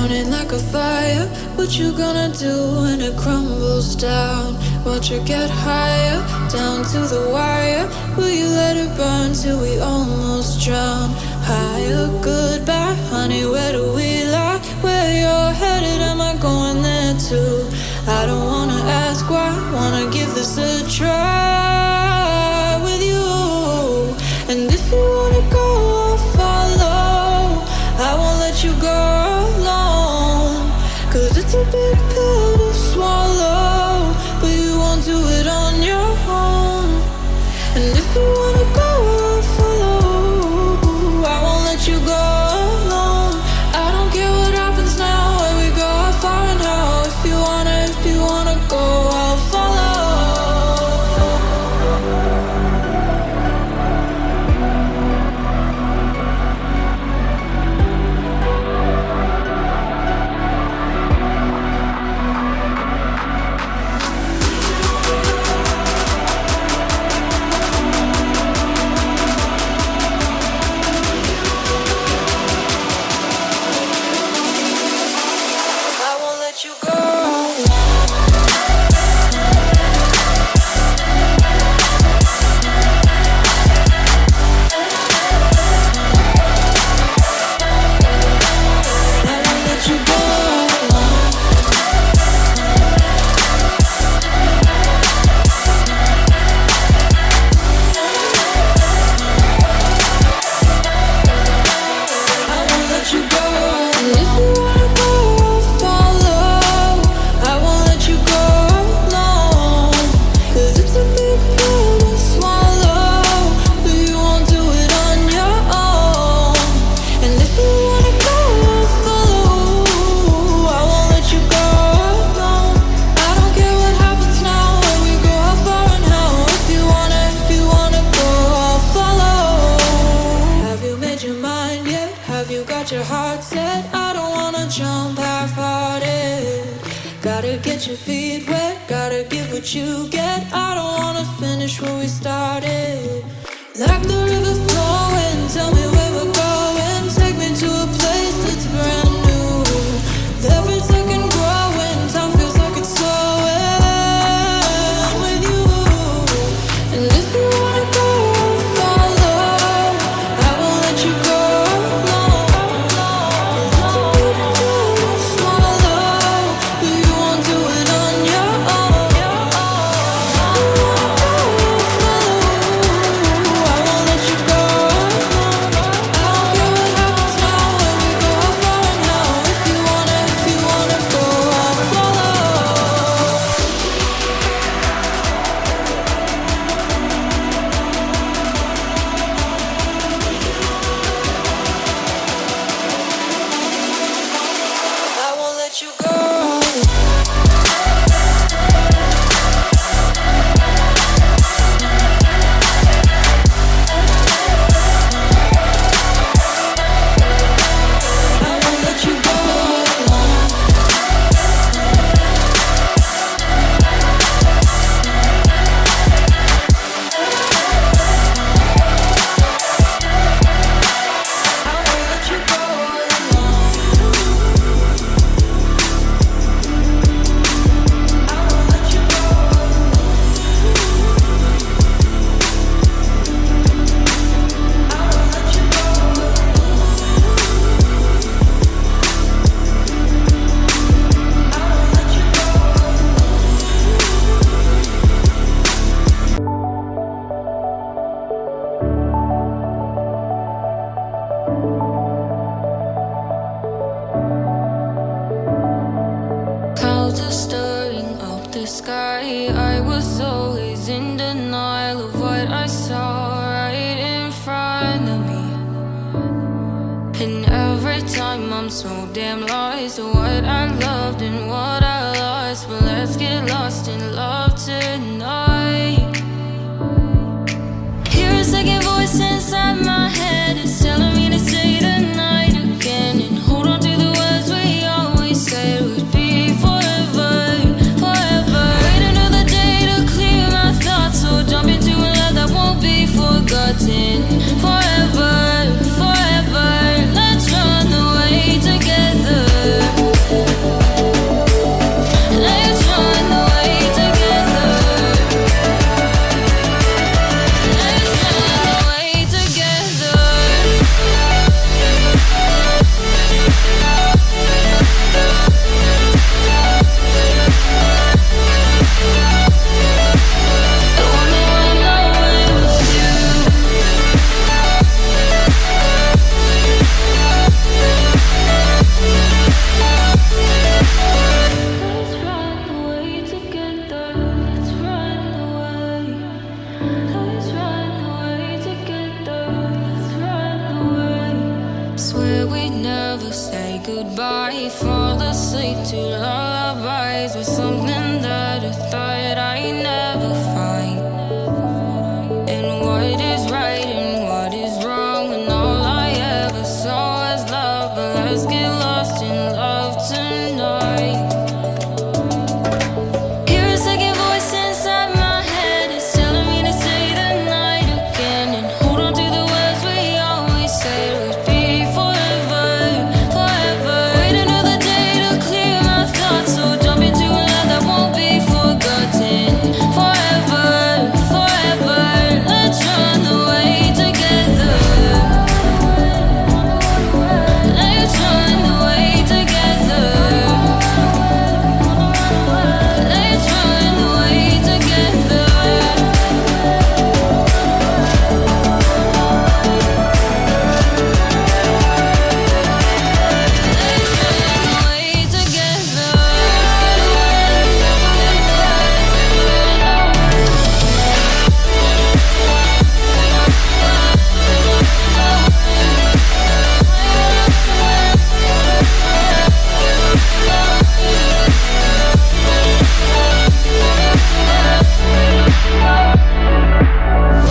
burning like a fire. What you gonna do when it crumbles down? Watch it get higher, down to the wire. Will you let it burn till we almost drown? Higher, goodbye, honey, where do we lie? Where you're headed, am I going there too? I don't wanna ask why, wanna give this a try with you. And if you wanna go, I'll follow. I won't let you go alone, 'cause it's a big pill to swallow, but you won't do it on your own. And if you wanna go, I'll follow. I won't let you go alone. I don't care what happens now, where we go, how far and how. If you wanna go, I'll follow. Your feet wet, gotta give what you get. I don't wanna finish where we started. Like the river flowing, tell me where we're going. Take me to a place that's brand new. Every second growing, time feels like it's slowing with you. And if you wanna go, I'll follow. I won't let you go alone. It's a big pill to swallow, but you won't do it on your own. If you wanna go, I'll follow. I won't let you go alone. I don't care what happens now, where we go, how far and how. If you wanna go, I'll follow. I won't let you go. I won't let you go alone. I won't let you go alone. I won't let you go alone. I won't let you go Clouds are stirring up the sky. I was always in denial of what I saw right in front of me. And every time I'm so damn lost to what I loved and what I lost. But let's get lost in love tonight. Hear a second voice inside my head. It's telling me to say the night again and hold on to the words we always said would be forever, forever. Wait another day to clear my thoughts, so jump into a love that won't be forgotten. Forever, forever, let's run away together. goodbye. Fall asleep to lullabies with something that I thought I'd never find. And what is right and what is wrong, and all I ever saw was love. But let's get lost in love tonight. Hear a second voice inside my head, it's telling me to stay the night again and hold on to the words we always said would be forever, forever. Wait another day to clear my thoughts, so jump into a love that won't be forgotten. Forever, forever, let's run away together. Let's run away together. Let's run away together.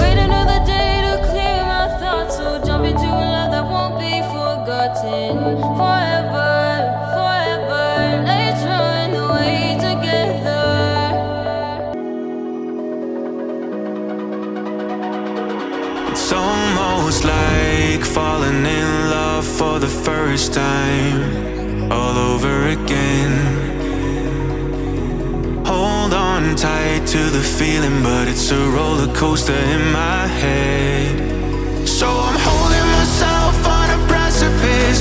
Wait another day to clear my thoughts, so jump into a love that won't be forgotten. Forever, forever, let's run away together. It's almost like falling in love for the first time, all over again. Hold on tight to the feeling, but it's a roller coaster in my head. So I'm holding myself on a precipice.